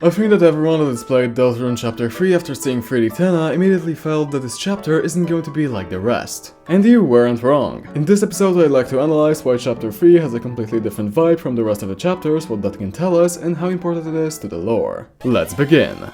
I think that everyone that has played Deltarune Chapter 3 after seeing 3D Tenna immediately felt that this chapter isn't going to be like the rest. And you weren't wrong. In this episode I'd like to analyze why Chapter 3 has a completely different vibe from the rest of the chapters, what that can tell us, and how important it is to the lore. Let's begin!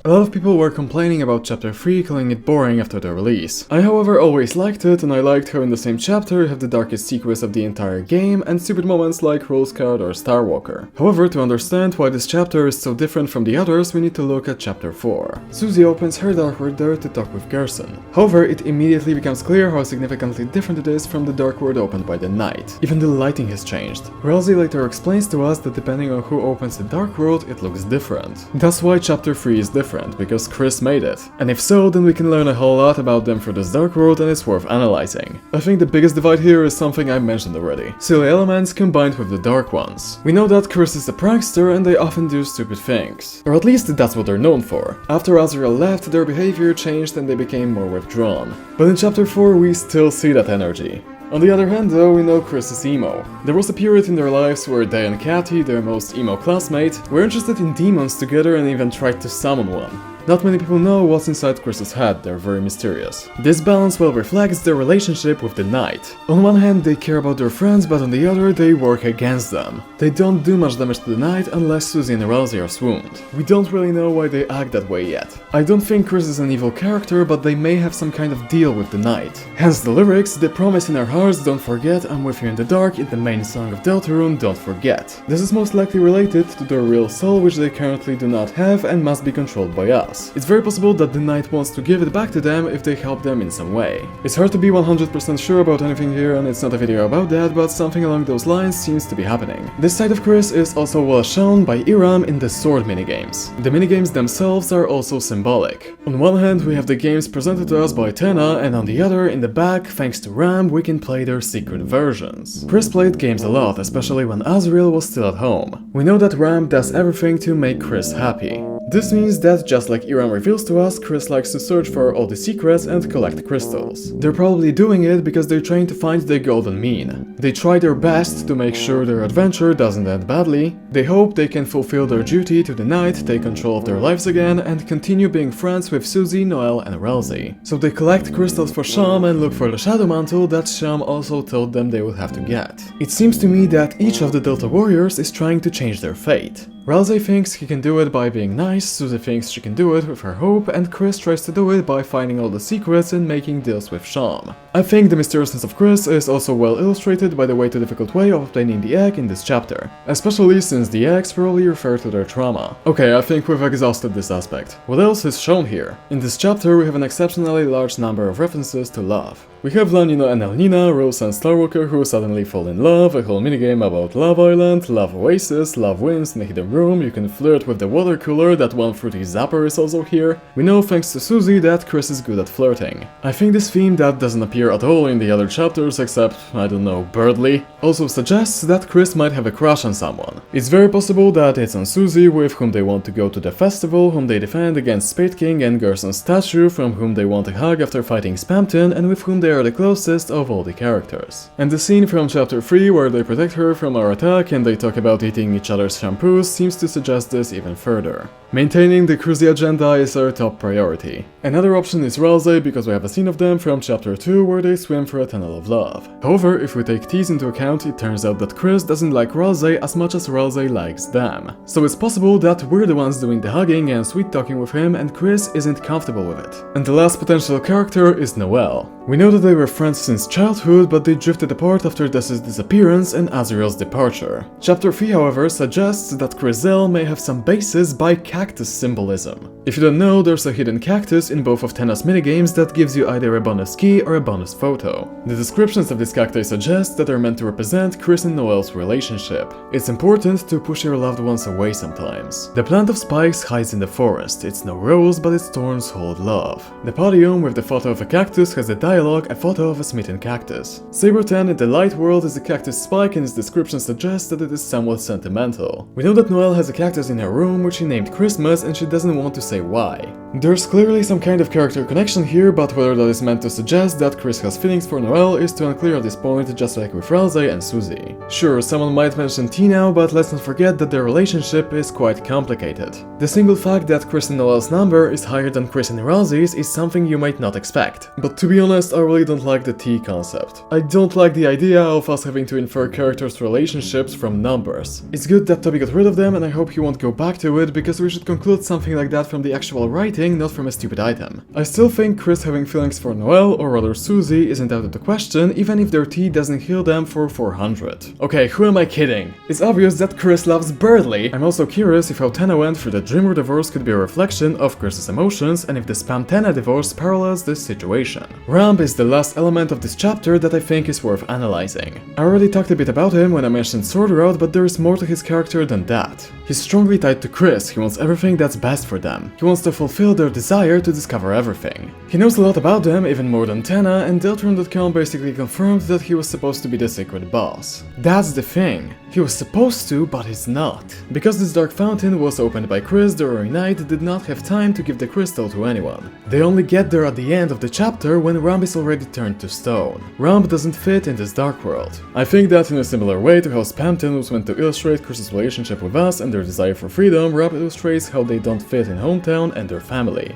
A lot of people were complaining about Chapter 3, calling it boring after the release. I however always liked it, and I liked how in the same chapter you have the darkest secrets of the entire game and stupid moments like Rose Card or Star Walker. However, to understand why this chapter is so different from the others, we need to look at Chapter 4. Susie opens her Dark World door to talk with Gerson. However, it immediately becomes clear how significantly different it is from the Dark World opened by the Knight. Even the lighting has changed. Rousey later explains to us that depending on who opens the Dark World, it looks different. That's why Chapter 3 is different. Because KRIS'S made it. And if so, then we can learn a whole lot about them through this Dark World and it's worth analyzing. I think the biggest divide here is something I mentioned already. Silly elements combined with the dark ones. We know that KRIS'S is a prankster and they often do stupid things. Or at least that's what they're known for. After Azrael left, their behavior changed and they became more withdrawn. But in Chapter 4 we still see that energy. On the other hand though, we know KRIS'S is emo. There was a period in their lives where they and Katy, their most emo classmate, were interested in demons together and even tried to summon one. Not many people know what's inside KRIS'S head, they're very mysterious. This balance well reflects their relationship with the Knight. On one hand they care about their friends, but on the other they work against them. They don't do much damage to the Knight unless Susie and Rousey are swooned. We don't really know why they act that way yet. I don't think KRIS'S is an evil character, but they may have some kind of deal with the Knight. Hence the lyrics, "The promise in our hearts, don't forget, I'm with you in the dark," in the main song of Deltarune, "Don't Forget." This is most likely related to their real soul, which they currently do not have and must be controlled by us. It's very possible that the Knight wants to give it back to them if they help them in some way. It's hard to be 100% sure about anything here, and it's not a video about that, but something along those lines seems to be happening. This side of KRIS'S is also well shown by RAMB in the sword minigames. The minigames themselves are also symbolic. On one hand we have the games presented to us by Tenna, and on the other, in the back, thanks to RAMB, we can play their secret versions. KRIS'S played games a lot, especially when Azrael was still at home. We know that RAMB does everything to make KRIS'S happy. This means that, just like RAMB reveals to us, KRIS'S likes to search for all the secrets and collect crystals. They're probably doing it because they're trying to find the golden mean. They try their best to make sure their adventure doesn't end badly. They hope they can fulfill their duty to the Knight, take control of their lives again, and continue being friends with Susie, Noelle, and Rousey. So they collect crystals for Sham and look for the Shadow Mantle that Sham also told them they would have to get. It seems to me that each of the Delta Warriors is trying to change their fate. Rousey thinks he can do it by being nice, Susie thinks she can do it with her hope, and KRIS'S tries to do it by finding all the secrets and making deals with Sham. I think the mysteriousness of KRIS'S is also well illustrated by the way too difficult way of obtaining the egg in this chapter, especially since the eggs probably refer to their trauma. Okay, I think we've exhausted this aspect. What else is shown here? In this chapter we have an exceptionally large number of references to love. We have La Nina and El Nina, Rose and Star Walker who suddenly fall in love, a whole minigame about Love Island, Love Oasis, Love Winds in a hidden room, you can flirt with the water cooler, that one fruity zapper is also here. We know thanks to Susie that KRIS'S is good at flirting. I think this theme that doesn't appear at all in the other chapters except, I don't know, Birdly, also suggests that KRIS'S might have a crush on someone. It's very possible that it's on Susie, with whom they want to go to the festival, whom they defend against Spade King and Gerson's statue, from whom they want a hug after fighting Spamton, and with whom they are the closest of all the characters. And the scene from Chapter 3 where they protect her from our attack and they talk about eating each other's shampoos seems to suggest this even further. Maintaining the cruisy agenda is our top priority. Another option is Rousey, because we have a scene of them from Chapter 2 where they swim through a tunnel of love. However, if we take these into account, it turns out that KRIS'S doesn't like Rousey as much as Rousey likes them. So it's possible that we're the ones doing the hugging and sweet talking with him and KRIS'S isn't comfortable with it. And the last potential character is Noelle. We know that they were friends since childhood, but they drifted apart after Dess's disappearance and Azrael's departure. Chapter 3, however, suggests that KRIS'S may have some basis by cactus symbolism. If you don't know, there's a hidden cactus in both of Tenna's minigames that gives you either a bonus key or a bonus photo. The descriptions of this cacti suggest that they're meant to represent KRIS'S and Noelle's relationship. It's important to push your loved ones away sometimes. The plant of spikes hides in the forest. It's no rose, but its thorns hold love. The podium with the photo of a cactus has a dialogue, a photo of a smitten cactus. Saberten in the light world is a cactus spike and its description suggests that it is somewhat sentimental. We know that Noelle has a cactus in her room which she named Christmas and she doesn't want to say why. There's clearly some kind of character connection here, but whether that is meant to suggest that Kris has feelings for Noelle is too unclear at this point, just like with Ralsei and Suzy. Sure, someone might mention T now, but let's not forget that their relationship is quite complicated. The single fact that Kris and Noelle's number is higher than Kris and Ralsei's is something you might not expect. But to be honest, I really don't like the T concept. I don't like the idea of us having to infer characters' relationships from numbers. It's good that Toby got rid of them, and I hope he won't go back to it, because we should conclude something like that from the actual writing, not from a stupid item. I still think Kris having feelings for Noelle, or rather Suzy, isn't out of the question, even if their T doesn't heal them for 400. Okay, who am I kidding? It's obvious that Kris loves Birdly. I'm also curious if how Tenna went through the Dreamer divorce could be a reflection of Kris's emotions, and if the Spam Tenna divorce parallels this situation. RAMB is the last element of this chapter that I think is worth analyzing. I already talked a bit about him when I mentioned Sword Route, but there is more to his character than that. He's strongly tied to Kris, he wants everything that's best for them. He wants to fulfill their desire to discover everything. He knows a lot about them, even more than Tenna, and Deltarune.com basically confirmed that he was supposed to be the secret boss. That's the thing. He was supposed to, but he's not. Because this dark fountain was opened by Kris, the Roaring Knight did not have time to give the crystal to anyone. They only get there at the end of the chapter when RAMB is already turned to stone. RAMB doesn't fit in this dark world. I think that in a similar way to how Spamton was meant to illustrate Kris's relationship with us and their desire for freedom, RAMB illustrates how they don't fit in hometown and their family.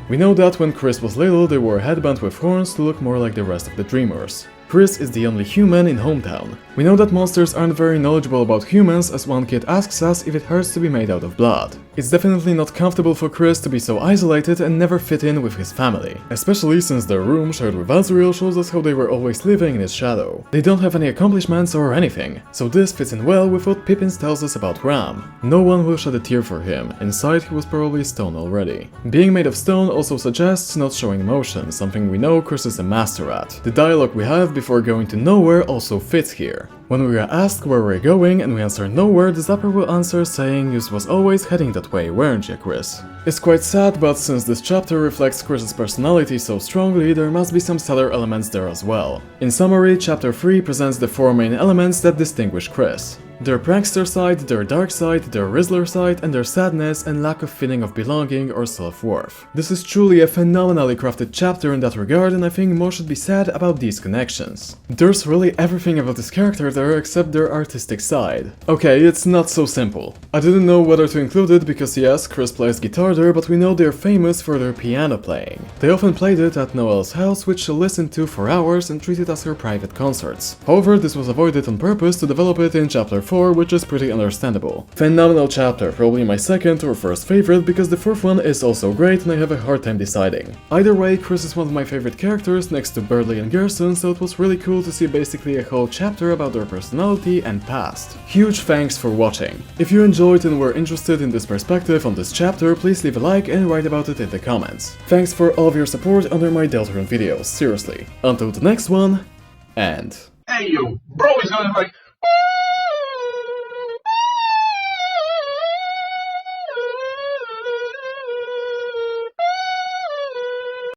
We know that when Kris was little, they wore a headband with horns to look more like the rest of the Dreamers. Kris is the only human in hometown. We know that monsters aren't very knowledgeable about humans, as one kid asks us if it hurts to be made out of blood. It's definitely not comfortable for Kris to be so isolated and never fit in with his family, especially since their room shared with Azriel shows us how they were always living in his shadow. They don't have any accomplishments or anything, so this fits in well with what Pippins tells us about RAMB. No one will shed a tear for him, inside he was probably stone already. Being made of stone also suggests not showing emotion, something we know Kris is a master at. The dialogue we have before going to nowhere also fits here. When we are asked where we're going and we answer nowhere, the Zapper will answer saying you was always heading that way, weren't you, Kris? It's quite sad, but since this chapter reflects Kris's personality so strongly, there must be some stellar elements there as well. In summary, chapter 3 presents the 4 main elements that distinguish Kris. Their prankster side, their dark side, their Rizzler side, and their sadness and lack of feeling of belonging or self-worth. This is truly a phenomenally crafted chapter in that regard, and I think more should be said about these connections. There's really everything about this character there except their artistic side. Okay, it's not so simple. I didn't know whether to include it because yes, Kris plays guitar there, but we know they're famous for their piano playing. They often played it at Noelle's house, which she listened to for hours and treated as her private concerts. However, this was avoided on purpose to develop it in chapter 4, which is pretty understandable. Phenomenal chapter, probably my second or first favorite, because the fourth one is also great and I have a hard time deciding. Either way, Kris is one of my favorite characters next to Birdly and Gerson, so it was really cool to see basically a whole chapter about their personality and past. Huge thanks for watching. If you enjoyed and were interested in this perspective on this chapter, please leave a like and write about it in the comments. Thanks for all of your support under my Deltarune videos, seriously. Until the next one, and... Hey yo, bro is gonna like...